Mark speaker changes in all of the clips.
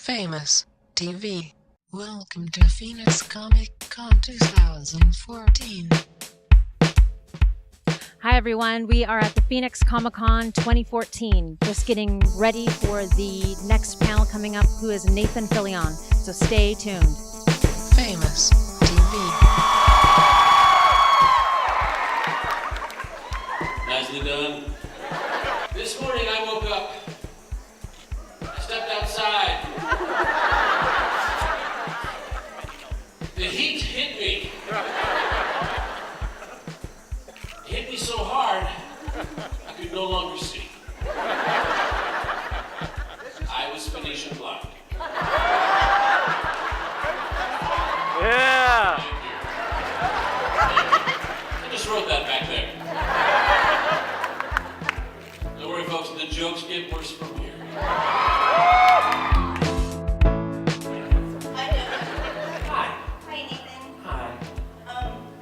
Speaker 1: Famous TV. Welcome to Phoenix Comic Con 2014.
Speaker 2: Hi everyone, we are at the Phoenix Comic Con 2014. Just getting ready for the next panel coming up, who is Nathan Fillion. So stay tuned.
Speaker 1: Famous TV.
Speaker 3: Nicely done. This morning I woke up. I stepped outside. The heat hit me. It hit me so hard, I could no longer see. I was Phoenician blind.
Speaker 4: Yeah!
Speaker 3: I just wrote that back there. Don't worry, folks, the jokes get worse from here. Hi.
Speaker 5: Hi, Nathan.
Speaker 3: Hi.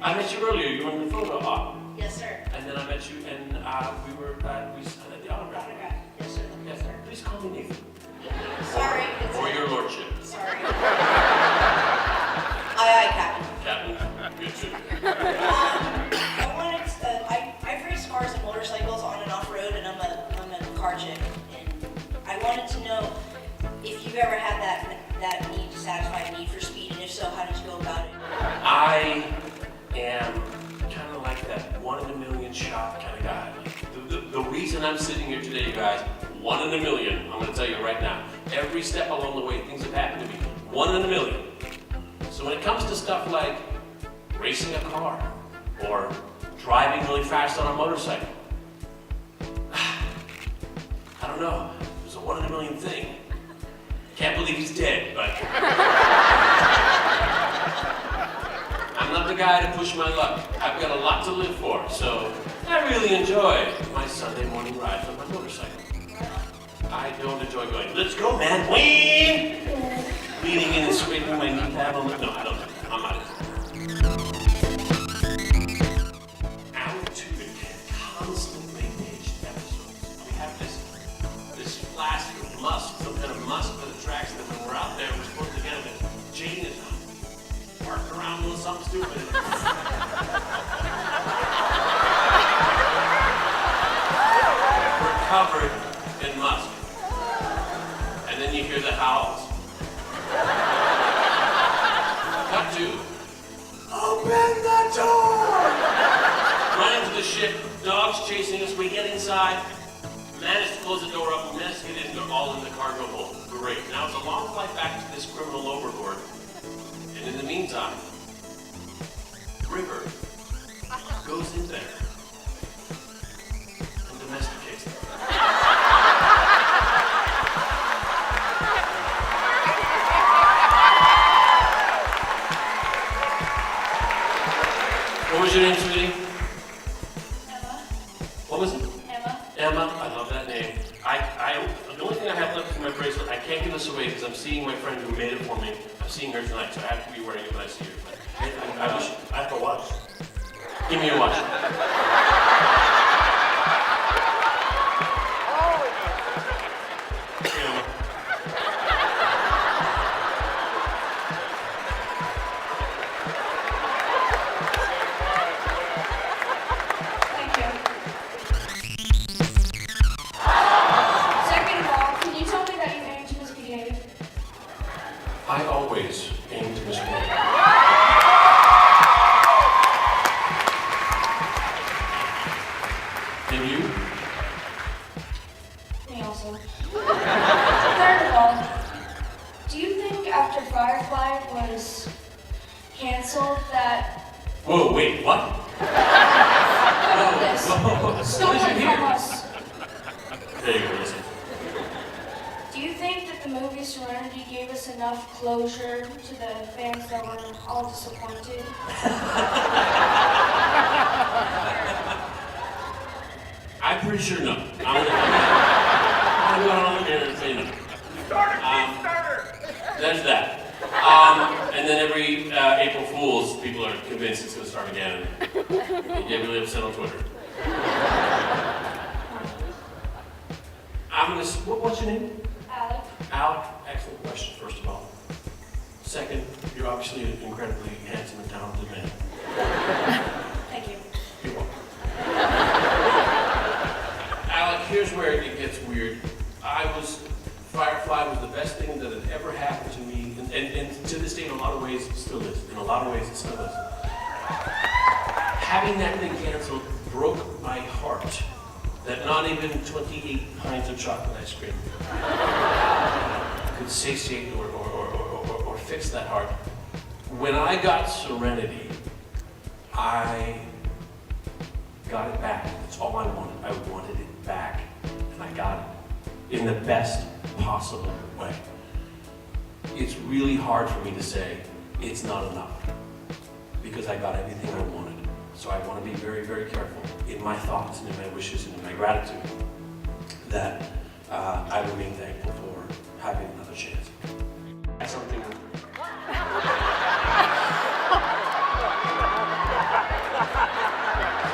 Speaker 3: I met you earlier. You were in the photo op.
Speaker 5: Yes, sir.
Speaker 3: And then I met you, and we signed at the autograph.
Speaker 5: Yes, sir.
Speaker 3: Yes, sir. Please call me Nathan.
Speaker 5: Sorry.
Speaker 3: Or your lordship.
Speaker 5: Sorry. Aye, Captain.
Speaker 3: Captain. Good too.
Speaker 5: I've raced cars and motorcycles on and off road, and I'm a car chick. And I wanted to know if you've ever had that need to satisfy a need for speed, and if so, how did you go about it?
Speaker 3: I am kind of like that 1 in a million shot kind of guy. The reason I'm sitting here today, you guys, 1 in a million, I'm going to tell you right now. Every step along the way, things have happened to me. 1 in a million. So when it comes to stuff like racing a car or driving really fast on a motorcycle, I don't know. It was a 1 in a million thing. Can't believe he's dead, but I'm not the guy to push my luck. I've got a lot to live for, so I really enjoy my Sunday morning rides on my motorcycle. I don't enjoy going, let's go, man, whee! Leaning in and scraping my knee pad on the... No, I don't. I'm not into that. Altitude constantly aged episodes. We have this flask of musk, some kind of musk that attracts them when we're out there. We're supposed to get them, and Jane is parked around doing something stupid. We're covered in musk. And then you hear the howls. Cut to, open the door! Run into the ship, dogs chasing us, we get inside, manage to close the door up, manage to get in, they're all in the cargo hold. Great. Now it's a long flight back to this criminal overlord. And in the meantime, River goes in there and domesticates them. What was your name, sweetie?
Speaker 5: Emma.
Speaker 3: What was it?
Speaker 5: Emma.
Speaker 3: Emma. I love that name. The only thing I have left is my bracelet. I can't give this away because I'm seeing my friend who made it for me. I'm seeing her tonight, so I have to be wearing it when I see her. I have to watch. Give me your watch.
Speaker 5: Thank you. Second of all, can you tell me that you aim to misbehave?
Speaker 3: I always aim to misbehave. And you?
Speaker 5: Me also. Third of all, do you think after Firefly was canceled that
Speaker 3: Whoa, wait, what?
Speaker 5: this stolen
Speaker 3: What did you hear?
Speaker 5: from us?
Speaker 3: There you go, listen.
Speaker 5: Do you think that the movie Serenity gave us enough closure to the fans that were all disappointed?
Speaker 3: I'm pretty sure no. I'm gonna look at it and say no. There's that. And then every April Fool's, people are convinced it's going to start again. They get really upset on Twitter. I'm gonna. What's your name?
Speaker 5: Alec.
Speaker 3: Alec. excellent question, first of all. Second, you're obviously an incredibly handsome and talented man.
Speaker 5: Thank you.
Speaker 3: You're welcome. Alec, here's where it gets weird. Firefly was the best thing that had ever happened to me, and to this day, in a lot of ways, it still is. In a lot of ways, it still is. Having that thing canceled broke my heart. That not even 28 pints of chocolate ice cream could satiate or fix that heart. When I got Serenity, I got it back. That's all I wanted. I wanted it back, and I got it in the best possible way. It's really hard for me to say it's not enough because I got everything I wanted. So I want to be very, very careful in my thoughts and in my wishes and in my gratitude that I remain thankful for having another chance. That's something. I'm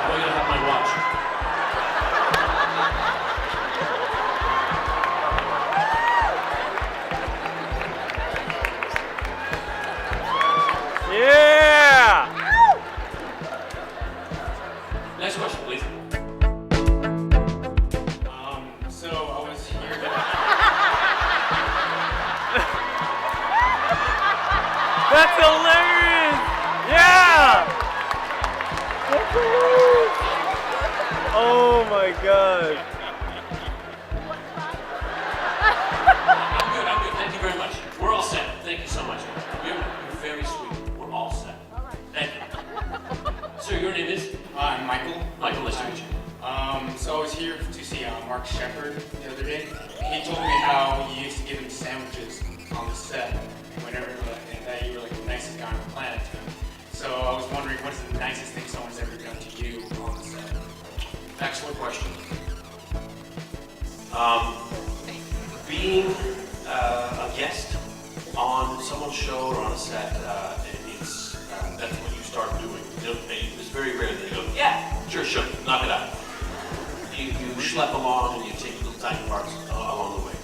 Speaker 3: going to have my watch.
Speaker 4: Yeah!
Speaker 3: Next question, please.
Speaker 6: So I was here to...
Speaker 4: That's hilarious! Yeah! That's hilarious! Oh my god.
Speaker 3: I'm good. Thank you very much. We're all set. Thank you so much. You're very sweet. We're all set. Thank you. Sir, your name is?
Speaker 6: I'm Michael.
Speaker 3: Michael, nice to meet you.
Speaker 6: So I was here to see Mark Shepard the other day. He told me how you used to give him sandwiches on the set whenever, and that you were like the nicest guy on the planet to him. So I was wondering, what's the nicest thing someone's ever done to you on the set?
Speaker 3: Excellent question. Being a guest on someone's show or on a set, that's what you start doing. It's very rare that you go, yeah, sure, knock it out. You schlep along and you take little tiny parts along the way.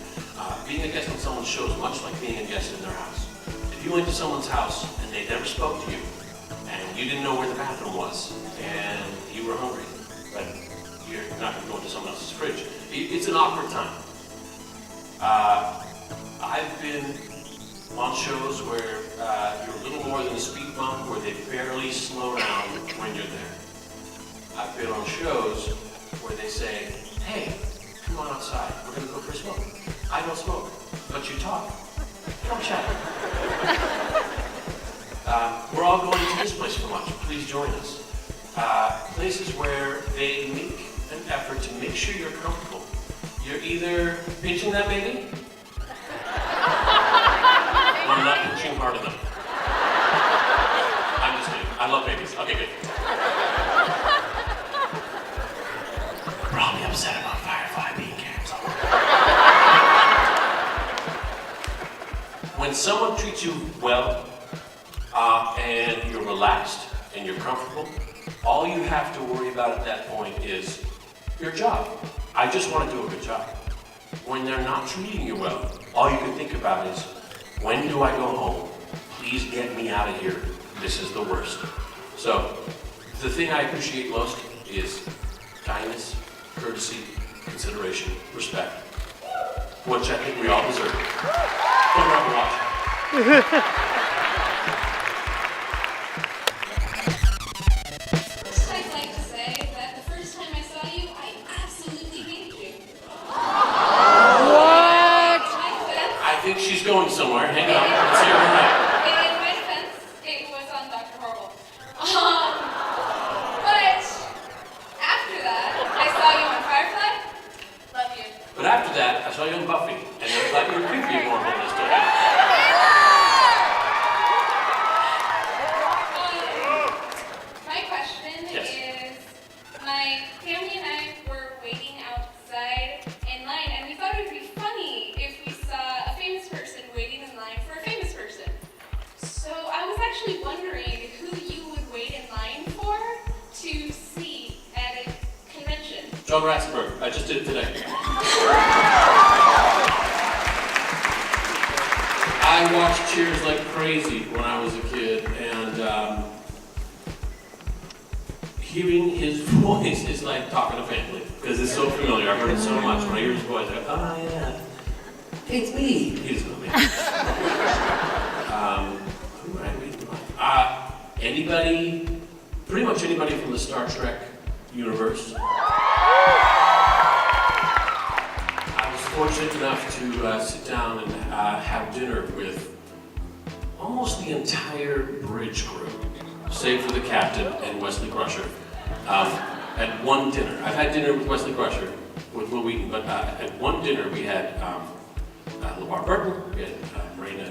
Speaker 3: Being a guest on someone's show is much like being a guest in their house. If you went to someone's house and they never spoke to you, and you didn't know where the bathroom was, and you were hungry, but you're not going to go into someone else's fridge, it's an awkward time. I've been on shows where you're a little more than a speed bump, where they barely slow down when you're there. I've been on shows where they say, hey, come on outside, we're going to go for a smoke. I don't smoke, but you talk. Come chat. We're all going to this place for lunch. Please join us. Places where they make an effort to make sure you're comfortable. You're either pinching that baby, or not pinching hard enough. I'm just kidding. I love babies. Okay, good. Probably upset about Firefly being canceled. When someone treats you well, and you're relaxed and you're comfortable, all you have to worry about at that point is your job. I just want to do a good job. When they're not treating you well, all you can think about is, when do I go home? Please get me out of here. This is the worst. So, the thing I appreciate most is kindness, courtesy, consideration, respect, which I think we all deserve. Put around the watch.
Speaker 7: First, I'd like to say that the first time I saw you, I absolutely hated you.
Speaker 2: What?
Speaker 3: I think she's going somewhere. Hang on. Let's hear her now.
Speaker 7: In my defense, it was on Dr. Horrible. But after that, I saw you on Firefly. Love you.
Speaker 3: But after that, I saw you on Buffy, and I thought you were creepy and horrible this day.
Speaker 7: My question
Speaker 3: Yes.
Speaker 7: is, my family and I were waiting outside in line, and we thought it would be funny if we saw a famous person waiting in line for a famous person. So I was actually wondering who you would wait in line for to see at a convention.
Speaker 3: John Ratzenberg. I just did it today. I watched Cheers like crazy when I was a kid, and hearing his voice is like talking to family, because it's so familiar. I've heard it so much. When I hear his voice, I go, oh yeah, it's me. He doesn't know me. Who am I reading about? Anybody, pretty much anybody from the Star Trek universe. I was fortunate enough to sit down and have dinner with almost the entire bridge crew, save for the captain and Wesley Crusher, at one dinner. I've had dinner with Wesley Crusher, with Will Wheaton, but at one dinner we had LeVar Burton, we had Marina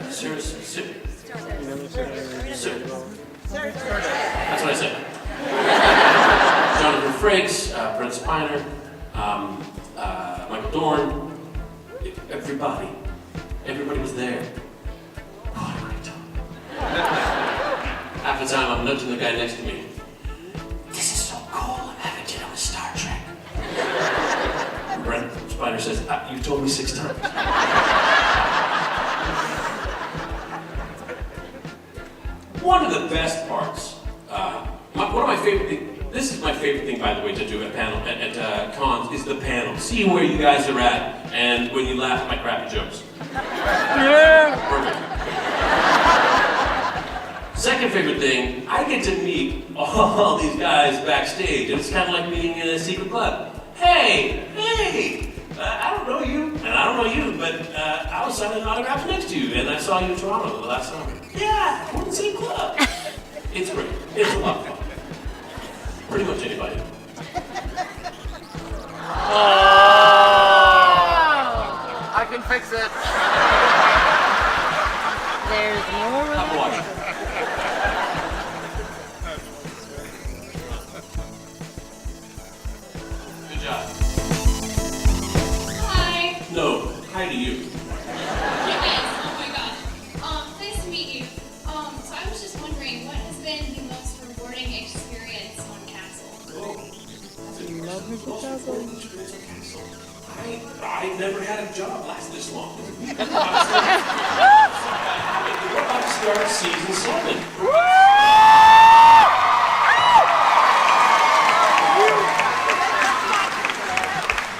Speaker 3: that's what I said. Jonathan Frakes, Brent Spiner, Michael Dorn, everybody was there. Oh, I'm ready to talk. Half the time I'm nudging the guy next to me. This is so cool, I'm having dinner with Star Trek. Brent Spiner says, you told me 6 times. One of the best parts, one of my favorite things, this is my favorite thing, by the way, to do at cons, is the panel. See where you guys are at, and when you laugh at my crappy jokes.
Speaker 4: Yeah.
Speaker 3: Perfect. Second favorite thing, I get to meet all these guys backstage, and it's kind of like meeting in a secret club. Hey, I don't know you, and I don't know you, but I was signing autographs next to you, and I saw you in Toronto the last summer. Yeah, we're in the same club. It's great. It's a lot of fun. Pretty much anybody.
Speaker 8: I can fix it.
Speaker 2: There's more.
Speaker 3: Have a watch. Good job.
Speaker 7: Hi.
Speaker 3: No, hi to you.
Speaker 7: Yes, oh my gosh. Nice to meet you. So I was just wondering, what has been the most rewarding experience on Castle?
Speaker 3: I never had a job last this long. We're about to start season 7.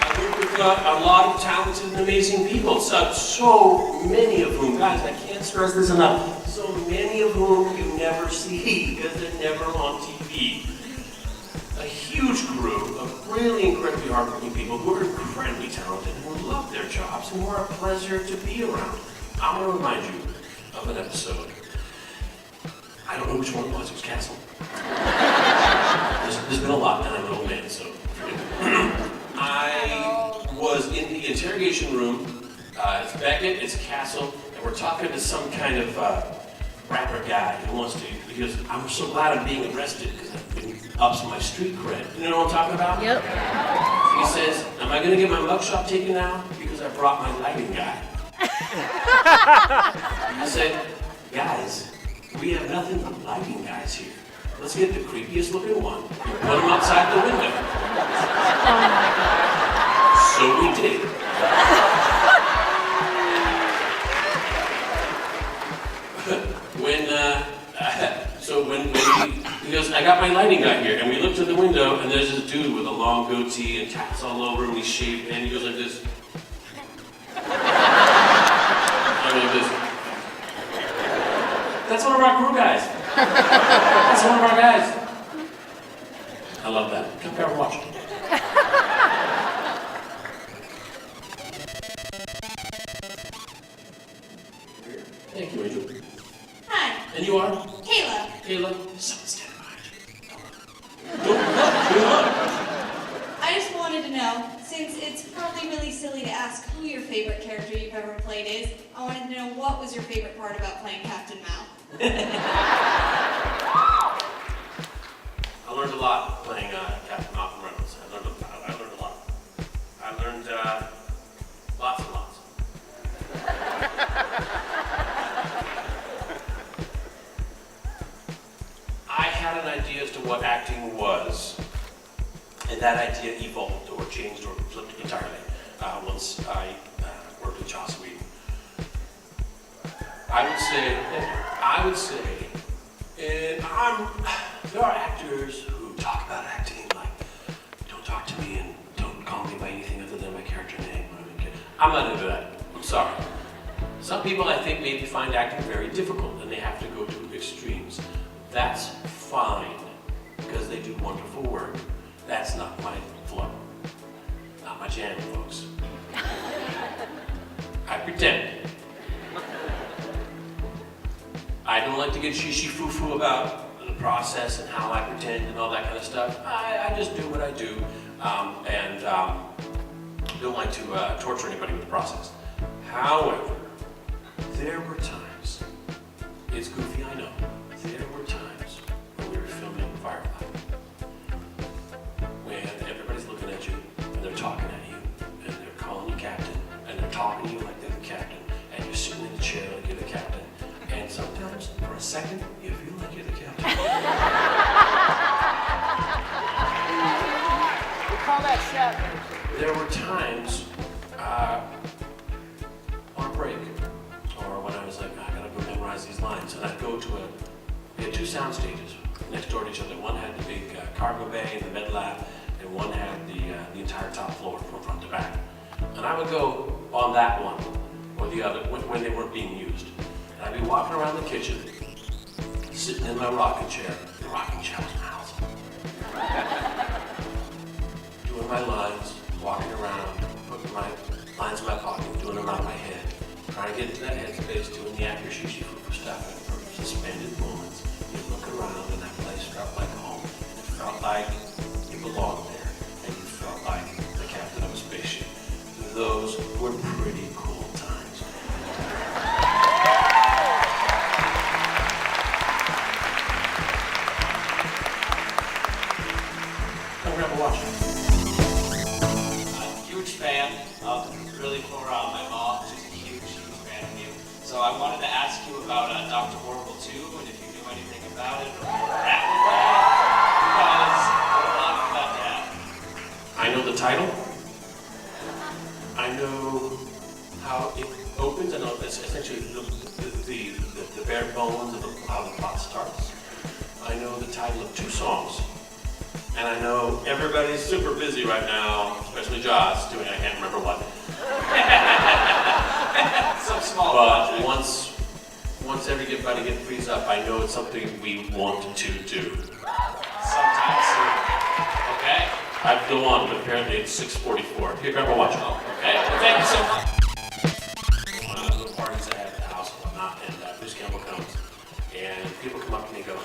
Speaker 3: I work with a lot of talented and amazing people. So many of whom, guys, I can't stress this enough. So many of whom you never see because they're never on TV. A huge group of really incredibly hardworking people who are incredibly talented, who love their jobs, and who are a pleasure to be around. I'm going to remind you of an episode. I don't know which one it was Castle. There's been a lot, and I'm an old man, so I was in the interrogation room. It's Beckett, it's Castle, and we're talking to some kind of rapper guy who wants to, he goes, I'm so glad I'm being arrested because I've been ups my street cred. You know what I'm talking about?
Speaker 2: Yep.
Speaker 3: He says, am I going to get my mugshot taken now? Because I brought my lighting guy. I said, guys, we have nothing but lighting guys here. Let's get the creepiest looking one and put him outside the window. So we did. when he goes, I got my lighting guy here, and we look to the window, and there's this dude with a long goatee and tats all over him, and he's shaved, and he goes like this. Like this. That's one of our crew guys. That's one of our guys. I love that. Come here and watch it. Thank you, Angel.
Speaker 5: Hi,
Speaker 3: And you are?
Speaker 5: Kayla.
Speaker 3: Kayla? Someone's standing behind you. Don't look.
Speaker 5: I just wanted to know, since it's probably really silly to ask who your favorite character you've ever played is, I wanted to know what was your favorite part about playing Captain Mal?
Speaker 3: I learned a lot playing Captain Malcolm Reynolds. I learned a lot. I learned lots and lots. I had an idea as to what acting was, and that idea evolved or changed or flipped entirely once I worked with Joss Whedon. I would say, and there are actors who talk about acting like, don't talk to me and don't call me by anything other than my character name. I'm not into that. I'm sorry. Some people, I think, maybe find acting very difficult and they have to go to extremes. That's fine, because they do wonderful work. That's not my flow. Not my jam, folks. I pretend. I don't like to get shishi-foo-foo about the process and how I pretend and all that kind of stuff. I just do what I do, and don't like to torture anybody with the process. However, there were times, it's goofy, I know, there were times when we were filming Firefly, when everybody's looking at you, and they're talking at you, and they're calling you captain, and they're talking to you like they're the captain, and you're sitting in the chair like you're the captain, and sometimes, for a second, you feel like you're the captain.
Speaker 8: We call that Shatner.
Speaker 3: There were times on break, or when I was like, I gotta go memorize these lines, and I'd go to we had two sound stages next door to each other. One had the big cargo bay and the med lab, and one had the entire top floor from front to back. And I would go on that one or the other when they weren't being used. And I'd be walking around the kitchen, sitting in my rocking chair. The rocking chair was my house. Doing my lines, walking around, putting my lines in my pocket, doing them out of my head, trying to get into that headspace, doing the actor shishi-foo-foo stuff, and for suspended moments, you look around and that place felt like home. It felt like you belonged there, and you felt like the captain of a spaceship. Those were pretty cool times. Come grab a watch.
Speaker 9: Huge fan of really for my mom. She's a huge fan of you. So I wanted to ask you about Dr. Horrible 2 and if you knew anything about it or where we're at with that. Because we're not about that.
Speaker 3: I know the title. I know how it opens. I know it's essentially the bare bones of how the plot starts. I know the title of 2 songs. And I know everybody's super busy right now, especially Josh, doing I can't remember what.
Speaker 9: Some small
Speaker 3: But once everybody frees up, I know it's something we want to do.
Speaker 9: Sometime soon. Okay?
Speaker 3: I'd go on, but apparently it's 6:44. Here, grab a watch.
Speaker 9: Okay. Well, thank you so much.
Speaker 3: One of the parties I have at the house and whatnot, and Bruce Campbell comes, and people come up to me and go,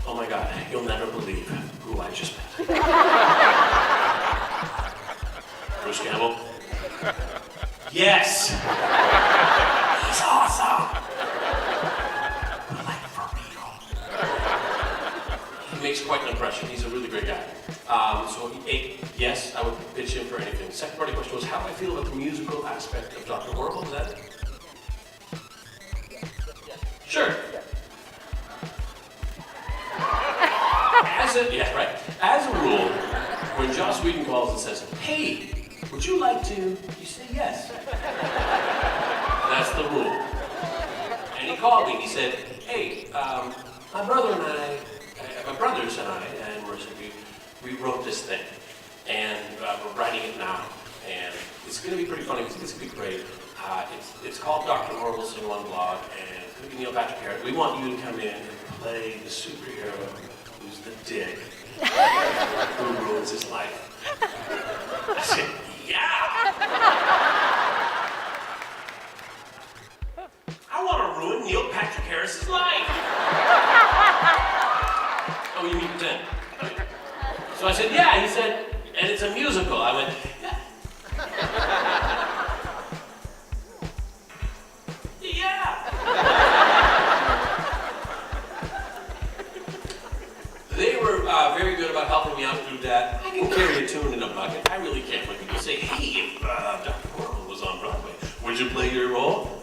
Speaker 3: oh my God, you'll never believe who I just met. Bruce Campbell? Yes! He's awesome! But like for real. He makes quite an impression. He's a really great guy. Yes, I would pitch him for anything. Second part of the question was how I feel about the musical aspect of Dr. Horrible. Is that it? Sure. As a rule, when Joss Whedon calls and says, hey, would you like to? You say yes. That's the rule. And he called me and he said, hey, my brothers and Marissa, we wrote this thing. And we're writing it now. And it's going to be pretty funny. It's going to be great. It's called Dr. Horrible Sing-Along Blog. And it's going to be Neil Patrick Harris. We want you to come in and play the superhero who's the dick who ruins his life. I said, yeah! I want to ruin Neil Patrick Harris's life! Oh, you mean pretend? So I said, yeah. He said, and it's a musical. I went, yeah. Yeah! They were very good about helping me out through that. I can carry a tune in a bucket. I really can't. When people say, hey, if Dr. Horrible was on Broadway, would you play your role?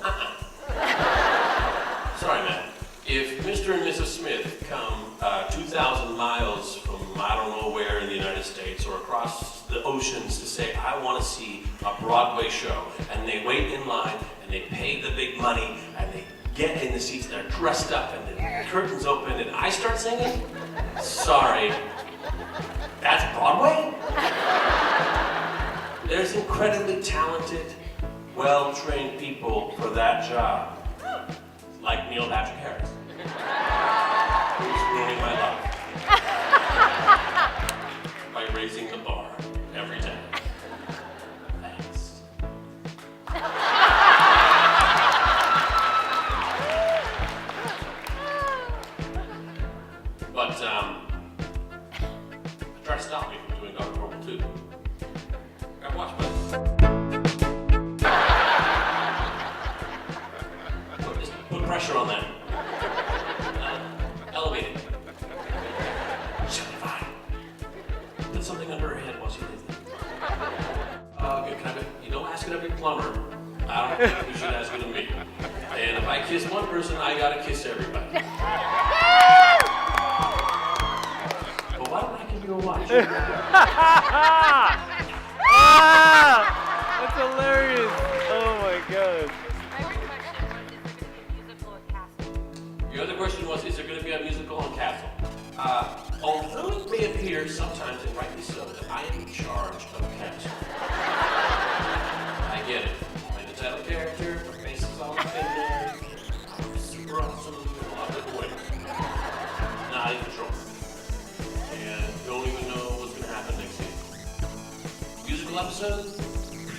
Speaker 3: Sorry, man. If Mr. and Mrs. Smith come 2,000 miles from I don't know where in the United States or across the oceans to say, I want to see a Broadway show, and they wait in line, and they pay the big money, and they get in the seats, they're dressed up, and the curtains open, and I start singing? Sorry. That's Broadway? There's incredibly talented, well-trained people for that job. Like Neil Patrick Harris. Who's ruining my life. By raising the bar every time. Thanks. But, try to stop me from doing Dr. Horrible 2. Gotta watch my... Just put pressure on that. Elevate it. She'll be fine. Put something under her head while she does it. Good, can I be, you don't ask it of your plumber. I don't think you should ask it of me. And if I kiss one person, I gotta kiss everybody. Well, why don't I give you a watch?
Speaker 4: That's hilarious. Oh my god.
Speaker 3: Your other question was, is there going to be a musical on Castle? Although it may appear sometimes, and rightly so, that I am in charge of Castle. I get it. I'm the title character, my face is all up in there. I'm super awesome in a lot of different ways. Not in control. And don't even know what's going to happen next season. Musical episode?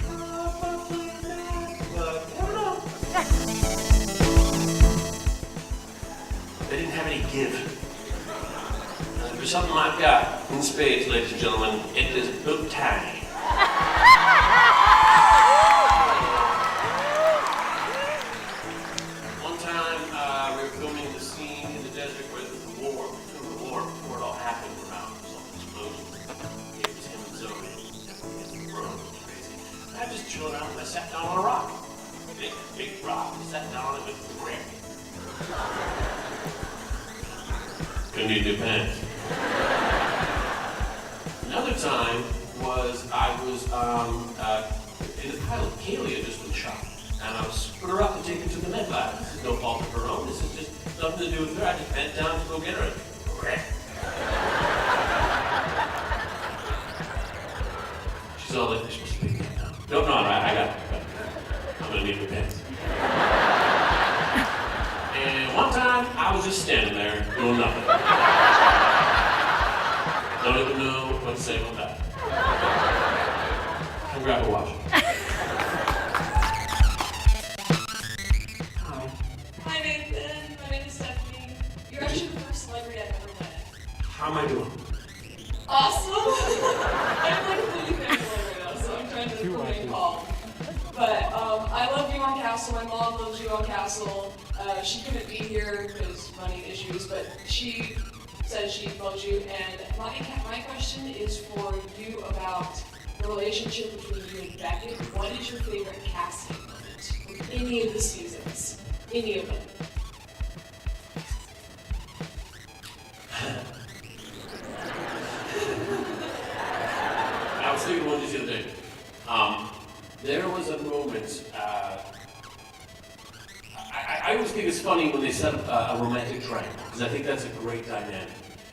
Speaker 3: Probably not, but I don't know. They didn't have any give. If there's something I've got in spades, ladies and gentlemen, it is boot time. One time, we were filming the scene in the desert where there was a war. We filmed the war before it all happened around. It was all explosions. It was him and Zoe. Everything was crazy. I just chilled out and I sat down on a rock. Big rock. I sat down on it with Greg. Gonna need new pants. Another time was I was in the pilot. Kaylee had just been shot, and I was put her up to take her to the med lab. This is no fault of her own. This is just nothing to do with her. I just bent down to go get her. She's all like, "They're supposed to pick me up." No, I got it. I'm gonna need new pants. And one time, I was just standing there doing nothing. Don't even know what to say about that. Come grab a watch. Hi.
Speaker 7: Hi Nathan, my name is Stephanie. You're actually the first celebrity I've ever met.
Speaker 3: How am I doing?
Speaker 7: Awesome! I'm like really thankful right now, so I'm trying to remain calm. But I love you on Castle. My mom loves you on Castle. She couldn't be here because money issues, but she says she loves you. And my question is for you about the relationship between you and Beckett. What is your favorite casting moment from any of the seasons? Any of them?
Speaker 3: I was thinking one just the other day. There was a moment, I always think it's funny when they set up a romantic triangle, because I think that's a great dynamic.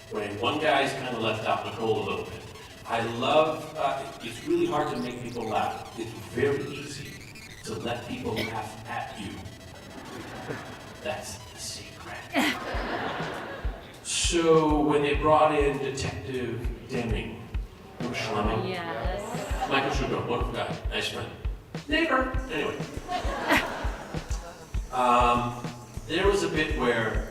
Speaker 3: When one guy's kind of left out in the cold a little bit. I love, it's really hard to make people laugh. It's very easy to let people laugh at you. That's the secret. So when they brought in Detective Deming, Schleming,
Speaker 2: Yes.
Speaker 3: Michael Schuber, wonderful guy, nice friend. Neighbor. Anyway. There was a bit where,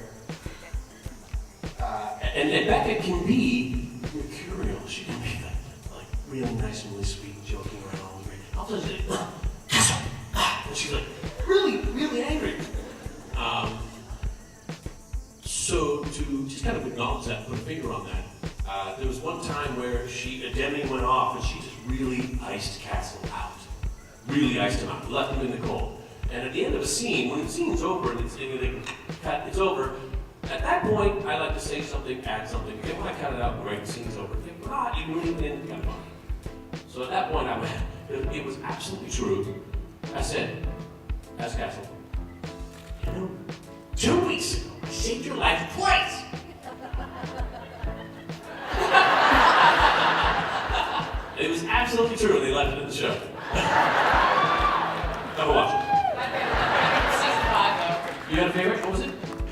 Speaker 3: and Beckett can be mercurial. She can be like really nice and really sweet, joking around all the way. All of a sudden, and she's like really angry. So to just kind of acknowledge that, put a finger on that, there was one time where Deming went off and she just really iced Castle out. Really iced him out, left him in the cold. And at the end of a scene, when the scene's over and it's over, at that point, I like to say something, add something. Okay, when I cut it out, great, the scene's over. If not, you can leave it in, kind of funny. So at that point, it was absolutely true. I said, as Castle, you know, You got a favorite? What was it?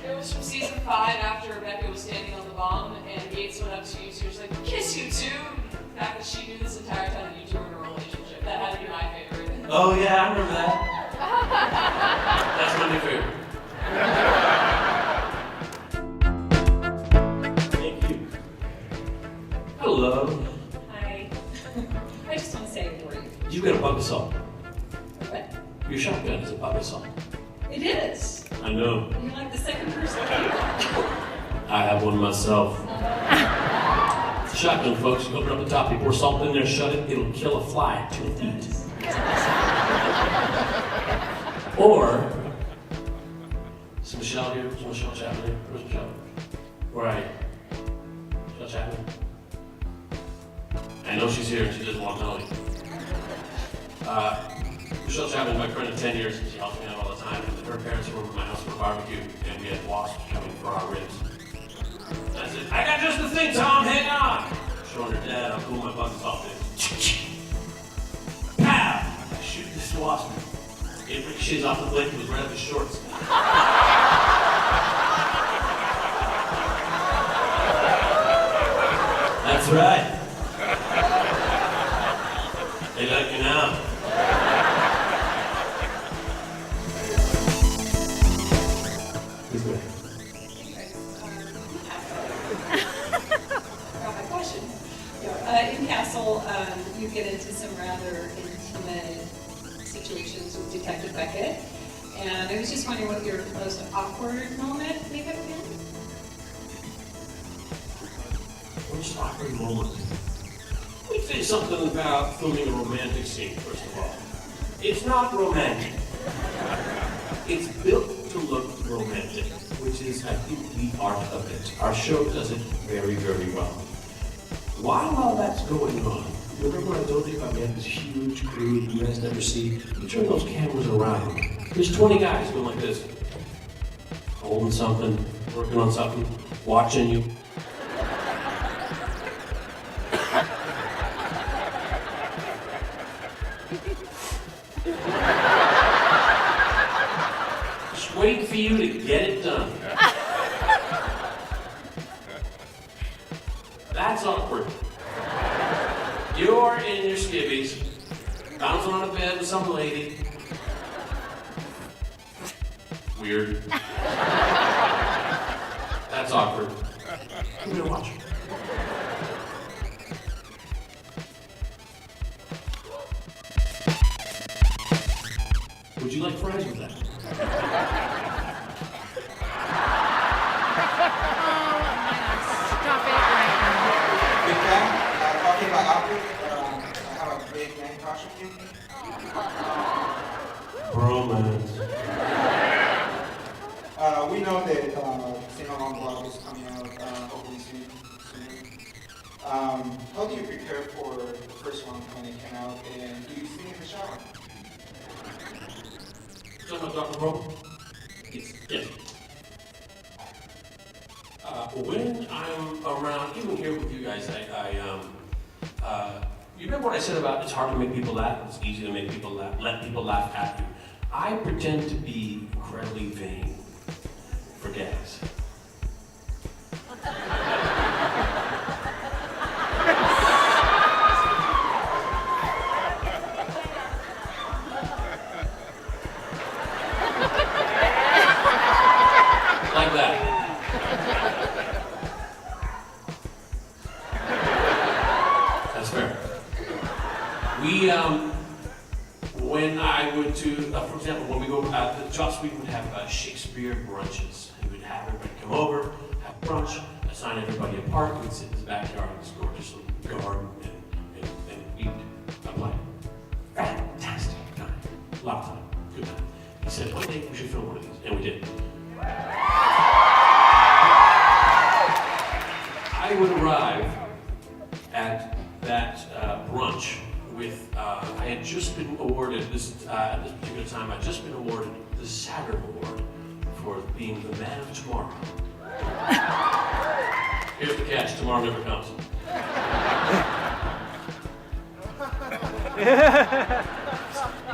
Speaker 7: It was from season 5 after Rebecca was standing on the bomb and Gates went up to you. She was like, kiss you too. The fact that she knew this entire time that you two were in a relationship. That had to be my favorite.
Speaker 3: Oh yeah, I remember that. That's my new favorite. Thank you. Hello.
Speaker 7: Hi. I just want to say it for you.
Speaker 3: You got a bucket salt.
Speaker 7: What?
Speaker 3: Your shotgun is a bucket salt.
Speaker 7: It is.
Speaker 3: I know.
Speaker 7: You're like the second person to do
Speaker 3: I have one myself. It's a shotgun, folks. You open up the top, you pour salt in there, shut it, it'll kill a fly at 2 feet. Or, is Michelle here? Is Michelle Chapman here? Where's Michelle? Where are you? Michelle Chapman? I know she's here and she doesn't want to tell me. Michelle Chapman is my friend of 10 years and she helps me out all the time. Her parents were over at my house for a barbecue and we had wasps coming for our ribs. And I said, I got just the thing, Tom, hang on! Showing her dad, I'm pulling my buckets off this. Pow! I shoot this wasp. It ricochets off the blade, it was right up his shorts. That's right. They like you now. Who's good?
Speaker 10: Got my question. In Castle, you get into some rather intimate situations with Detective Beckett, and I was just wondering what your most awkward moment may have been.
Speaker 3: Most awkward moment? Let me say something about filming a romantic scene, first of all. It's not romantic. It's built to look romantic, which is, I think, the art of it. Our show does it very, very well. While all that's going on, remember I told you about we have this huge crew you guys never see? You turn those cameras around. There's 20 guys going like this. Holding something, working on something, watching you. Just waiting for you to get it done. That's awkward. You're in your skivvies, bouncing on a bed with some lady. Weird. That's awkward. Come here, watch. Would you like fries with that?
Speaker 2: Stop it right now.
Speaker 6: Big fan, talking about outfit, I have a big man crush on you.
Speaker 3: Bromance.
Speaker 6: We know that Sing Along Blog is coming out hopefully soon. How do you prepare for the first one when it came out, and do you sing in the shower?
Speaker 3: Talking about Dr. Bro? Yes. When I'm around, even here with you guys, you remember what I said about it's hard to make people laugh, it's easy to make people laugh, let people laugh at you. I pretend to be incredibly vain for gas. Like that. That's fair. When I would do, for example, when we go the Joss, we would have Shakespeare brunches. We would have everybody come over, have brunch, assign everybody a park, we'd sit in the backyard in this gorgeous little garden and eat a play. Fantastic time. A lot of time. Good time. He said, one day we should film one of these, and we did. I would arrive at that brunch with, I had just been awarded, at this particular time, I'd just been awarded the Saturn Award for being the man of tomorrow. Here's the catch, tomorrow never comes.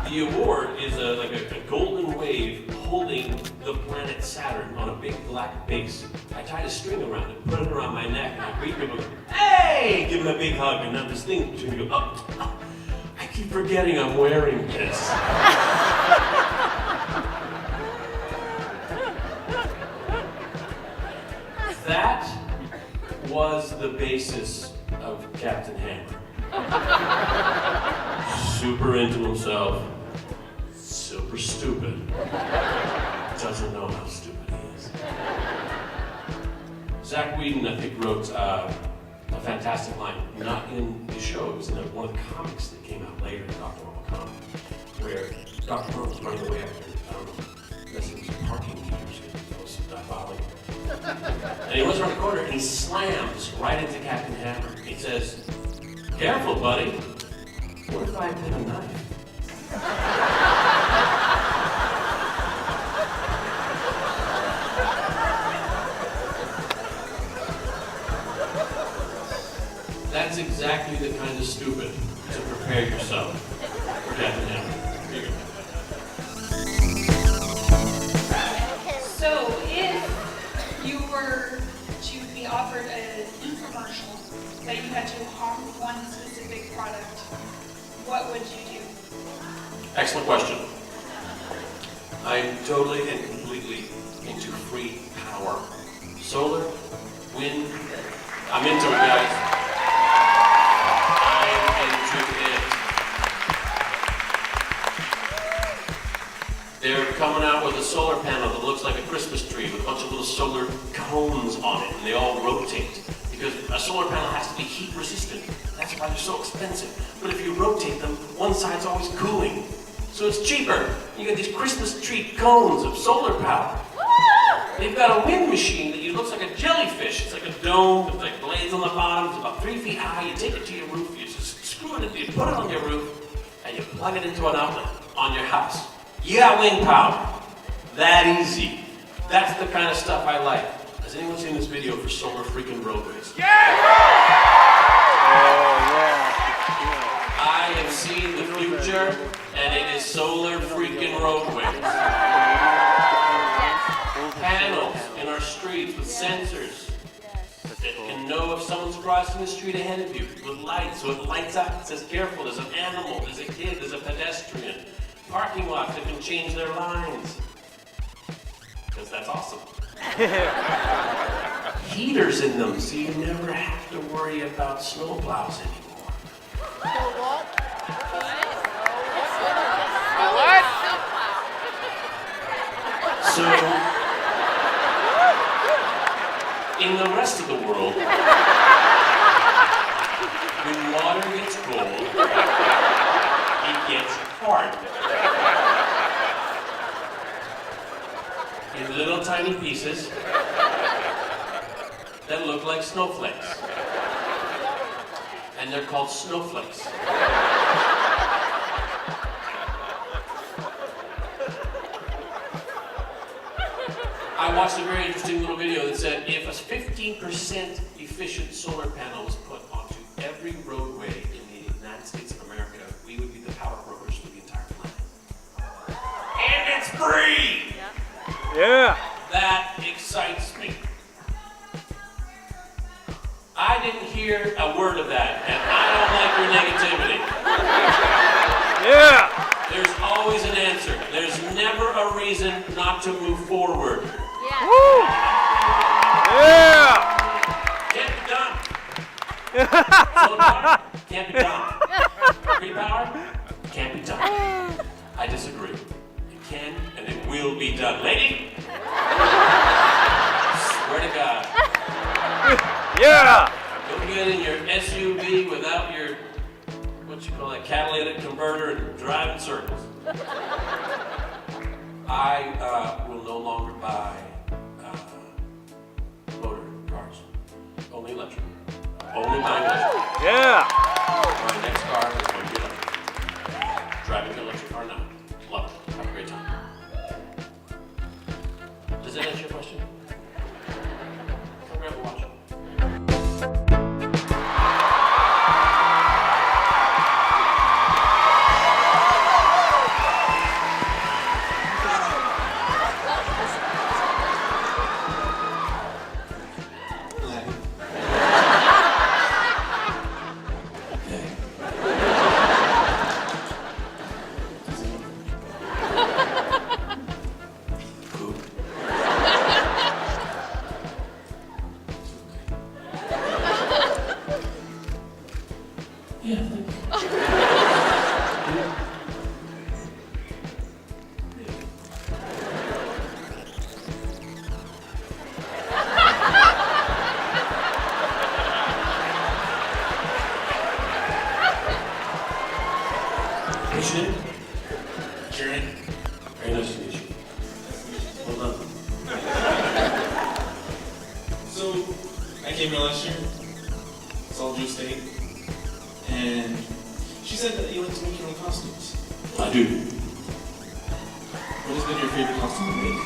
Speaker 3: The award is like a golden wave holding the planet Saturn on a big black base. I tied a string around it, put it around my neck, and I greet people, hey! Give him a big hug, and then this thing between me go, oh, I keep forgetting I'm wearing this. That was the basis of Captain Hammer. Super into himself, super stupid. Doesn't know how stupid he is. Zach Whedon, I think, wrote a fantastic line, not in the show, it was in one of the comics that came out later, Dr. Horrible comic, where Dr. Horrible was running away after, I don't know, messing with some parking meters, he was diabolical. And he runs around the corner and he slams right into Captain Hammer. He says, careful, buddy. What if I had a knife? That's exactly the kind of stupid to prepare yourself for Captain Hammer. Here you go.
Speaker 7: So if you were to be offered an infomercial that you had to harm one specific product, what would you do?
Speaker 3: Excellent question. I'm totally and completely into free power. Solar, wind, I'm into it, guys. I'm into it. They're coming out with a solar panel that looks like a Christmas tree with a bunch of little solar cones on it, and they all rotate. Because a solar panel has to be heat resistant. That's why they're so expensive. But if you rotate them, one side's always cooling. So it's cheaper. You get these Christmas tree cones of solar power. They've got a wind machine that looks like a jellyfish. It's like a dome with like blades on the bottom. It's about 3 feet high. You take it to your roof, you just screw it, you put it on your roof, and you plug it into an outlet on your house. You got wind power. That easy. That's the kind of stuff I like. Has anyone seen this video for solar freaking roadways? Yeah! I have seen the future, and it is solar freaking roadways. Panels in our streets with sensors that can know if someone's crossing the street ahead of you with lights, so it lights up, it says careful, there's an animal, there's a kid, there's a pedestrian. Parking lots that can change their lines. Because that's awesome. Heaters in them, so you never have to worry about snowplows anymore. So, in the rest of the world, when water gets cold, it gets hard. In little tiny pieces that look like snowflakes. And they're called snowflakes. I watched a very interesting little video that said if a 15% efficient solar panel was put onto every roadway in the United States of America, we would be the power brokers for the entire planet. And it's free!
Speaker 4: Yeah!
Speaker 3: That excites me. I didn't hear a word of that, and I don't like your negativity.
Speaker 4: Yeah!
Speaker 3: There's always an answer. There's never a reason not to move forward.
Speaker 4: Woo! Yeah!
Speaker 3: Can't be done. Solar power? Can't be done. Free power? Can't be done. I disagree. It can and it will be done. Lady? Swear to God.
Speaker 4: Yeah!
Speaker 3: Don't get in your SUV without your, what you call that, catalytic converter and drive in circles. I will no longer buy motor cars. Only electric. Only buying electric.
Speaker 4: Yeah!
Speaker 3: My next car is going to be electric. Driving an electric car now. Love it. Have a great time. Does that answer your question? Come grab a watch.
Speaker 11: came here last year. Saw Drew State. And she said that you like to make your own costumes.
Speaker 3: I do.
Speaker 11: What has been your favorite costume to make?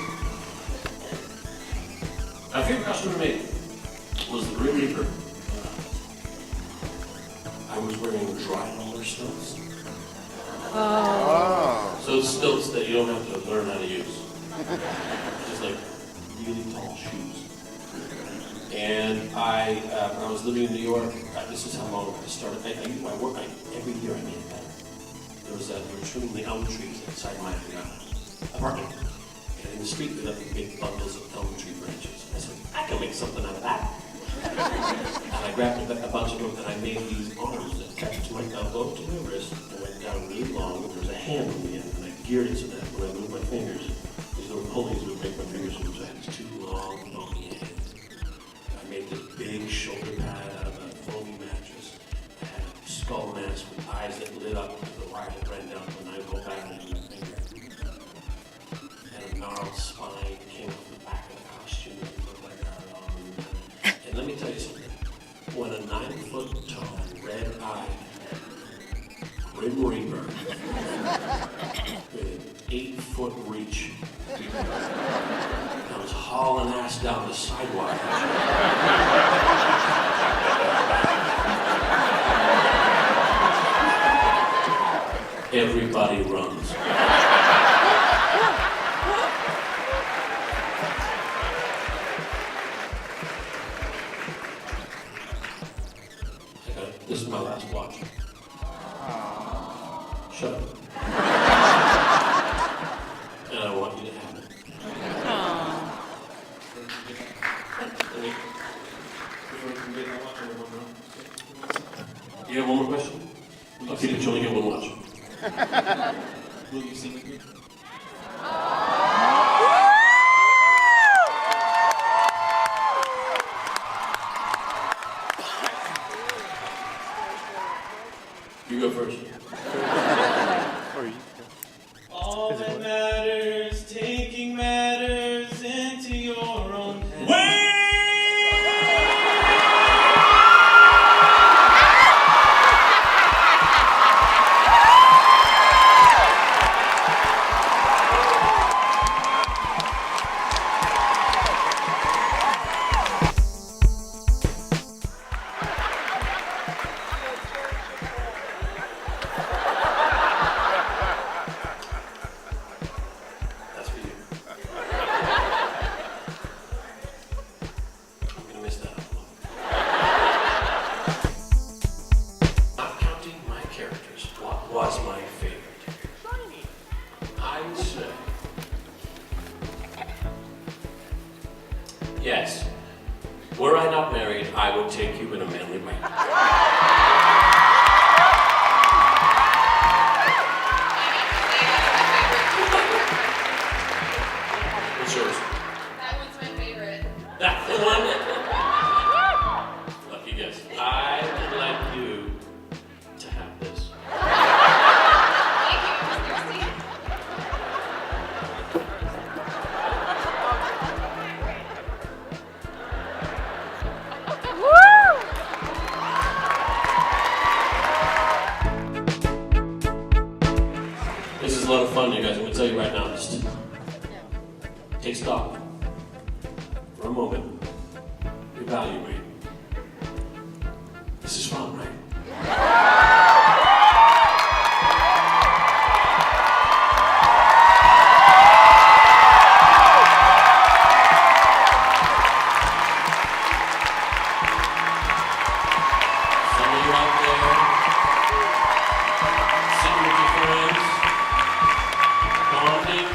Speaker 3: My favorite costume to make was the Grim Reaper. I was wearing dry roller stilts.
Speaker 2: Oh.
Speaker 3: So it's stilts that you don't have to learn how to use. Just like really tall shoes. And when I was living in New York, this is how long I started. I work every year I made it better. They were trimming the elm trees outside my apartment. And in the street they left big bundles of elm tree branches. I said, I can make something out of that. And I grabbed a bunch of them and I made these arms that attached to my elbow to my wrist and went down really long. And there was a hand on the end and I geared it so that when I moved my fingers, these little pulleys would make my fingers move. So I had these two long, bony hands. I made this big shoulder pad out of a foamy mattress. I had a skull mask with eyes that lit up with the wire that ran down when I go back into my finger. And a gnarled spine came off the back of the costume and it looked like an arm. And let me tell you something. When a 9-foot-tall, red-eyed Grim Reaper with an 8-foot reach comes hauling ass down the sidewalk, everybody runs. This is my last watch. Shut up. And I want you to have it. You have one more question? Okay, but you only get one watch.
Speaker 11: Will you sing with me?
Speaker 3: You go first.
Speaker 11: All that matters, taking matters into your own hands.
Speaker 3: That's for you. I'm gonna miss that envelope. Not counting my characters, what was my favorite? I would say, yes, were I not married, I would take you in a manly way. What's yours?
Speaker 7: That one's my favorite.
Speaker 3: That's the one. Lucky guess. I would like you to have this.
Speaker 7: Thank you, Mr. Steve.
Speaker 3: This is a lot of fun, you guys. I'm going to tell you right now. Just take stock for a moment. Evaluate. This is fun, right? Some of you out there sitting with your friends, bonding.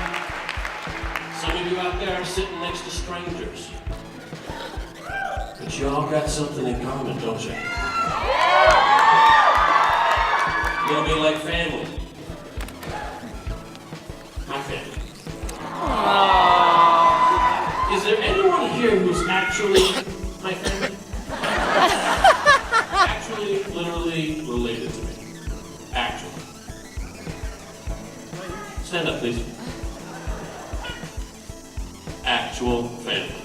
Speaker 3: Some of you out there are sitting next to strangers. But you all got something in common, don't you? A little bit like family. My family. Is there anyone here who's actually my family? Actually, literally related to me. Actually. Stand up, please. Actual family.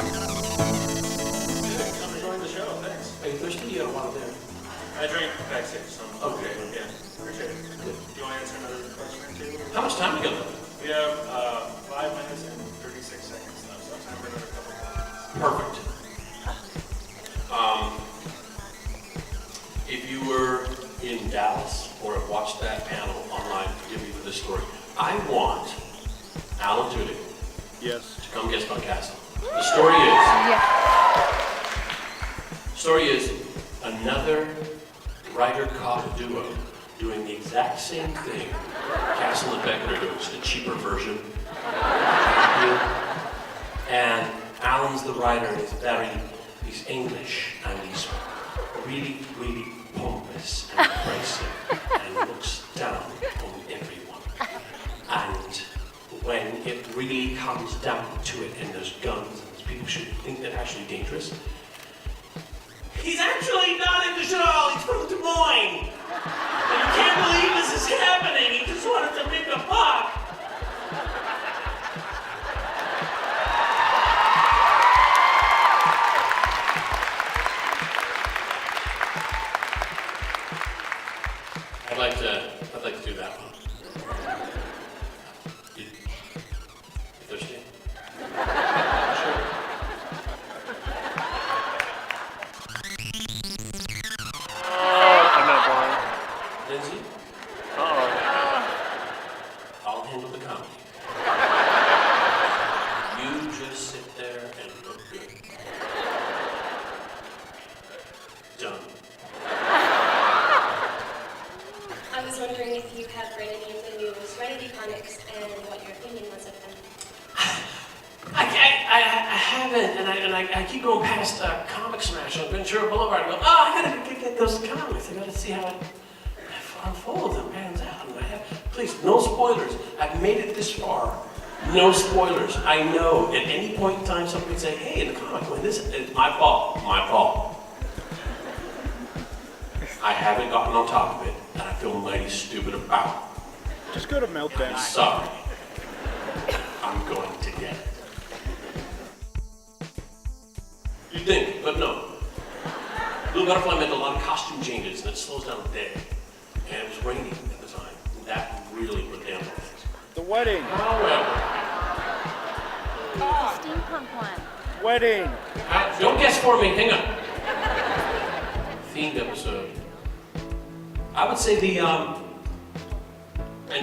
Speaker 3: for joining the show. Thanks. Are you thirsty? You got a lot there.
Speaker 6: I drink backstage, so
Speaker 3: Okay.
Speaker 6: yeah, appreciate it. Do you want to answer another question or two?
Speaker 3: How much time we got left?
Speaker 6: We have 5 minutes and 36 seconds left, so time for another couple of
Speaker 3: Perfect. If you were in Dallas or have watched that panel online, forgive me for this story. I want Alan Tudyk
Speaker 4: Yes.
Speaker 3: to come guest on Castle. The story is another writer-cop duo doing the exact same thing Castle and Beckett are doing, just a cheaper version. And Alan's the writer, and he's English, and he's really, really pompous and abrasive, and looks down on everyone. And when it really comes down to it, and there's guns, and there's people should think they're actually dangerous, he's actually not English at all, he's from Des Moines! And you can't believe this is happening, he just wanted to make a buck! I'd like to do that one. You thirsty? Sure.
Speaker 4: I'm not blind.
Speaker 3: Lindsay,
Speaker 4: Uh-oh.
Speaker 3: I'll handle the comedy. You just sit there and look good. Done.
Speaker 12: I was wondering if you have read any of the new Serenity comics and what your opinion was of them.
Speaker 3: I haven't, and I keep going past Comic Smash on Ventura Boulevard and go, oh, I gotta get those comics. I gotta see how it unfolds and pans out. And please, no spoilers. I've made it this far. No spoilers. I know at any point in time somebody would say, hey, in the comic, when this is my fault. I haven't gotten on top of it, and I feel mighty stupid about it.
Speaker 4: Just go to Meltdown.
Speaker 3: I'm sorry. I'm going to get it. You'd think, but no. Blue Butterfly meant a lot of costume changes, and it slows down a day. And it was raining at the time. And that really put down things.
Speaker 4: The wedding.
Speaker 3: However,
Speaker 2: Steampunk one.
Speaker 4: Wedding.
Speaker 3: don't guess for me, hang on. Themed episode. I would say and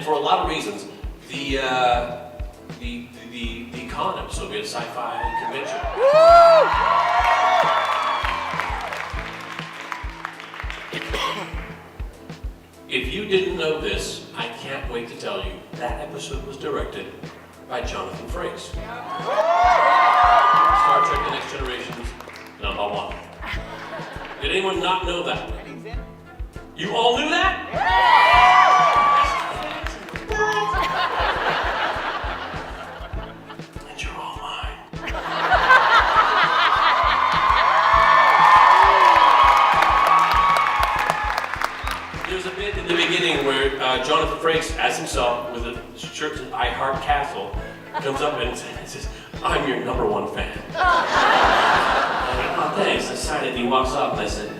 Speaker 3: for a lot of reasons, the con episode, we had a sci-fi convention. If you didn't know this, I can't wait to tell you, that episode was directed by Jonathan Frakes. Star Trek The Next Generation's #1. Did anyone not know that? You all knew that? And you're all mine. There's a bit in the beginning where Jonathan Frakes, as himself, with a shirt that I Heart Castle, comes up and says, I'm your #1 fan. I went, oh, thanks. I signed it, and he walks up, and I said,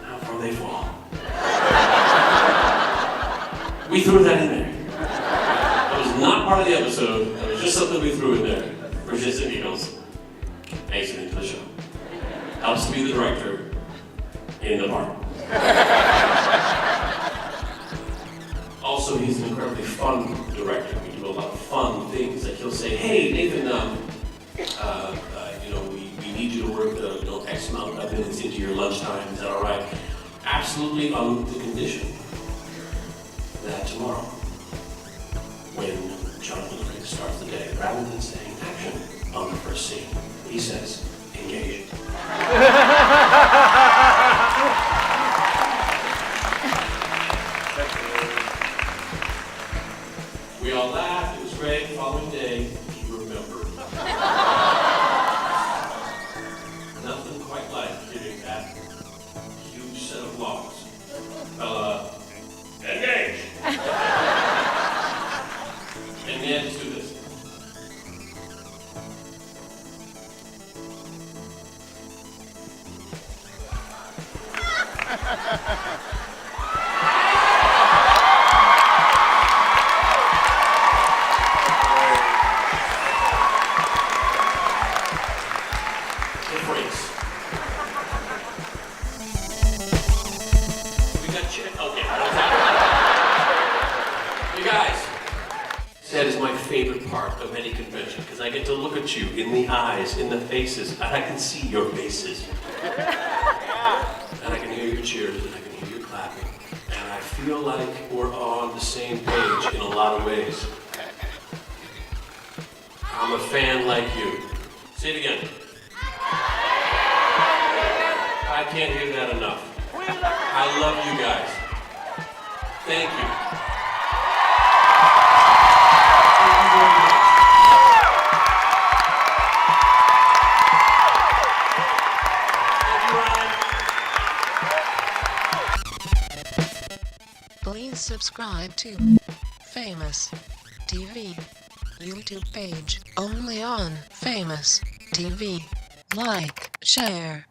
Speaker 3: how far they fall? We threw that in there. That was not part of the episode. That was just something we threw in there for shits and giggles. Makes it into the show. Helps to be the director in the part. Also, he's an incredibly fun director. We do a lot of fun things. Like he'll say, hey, Nathan, we need you to work X amount of minutes into your lunchtime. Is that all right? Absolutely, on the condition that tomorrow, when Jonathan Frakes starts the day, rather than saying action on the first scene, he says, engage. We all laughed, it was great. The following day, he remembered. Nothing quite like getting that huge set of logs. Engage! And then let's do this. shit. Okay. You guys, that is my favorite part of any convention because I get to look at you in the eyes, in the faces, and I can see your faces. And I can hear your cheers, and I can hear you clapping. And I feel like we're on the same page in a lot of ways. I'm a fan like you. Say it again. I can't hear that enough. I love you guys. Thank you.
Speaker 1: Please subscribe to Famous TV YouTube page only on Famous TV. Like, share,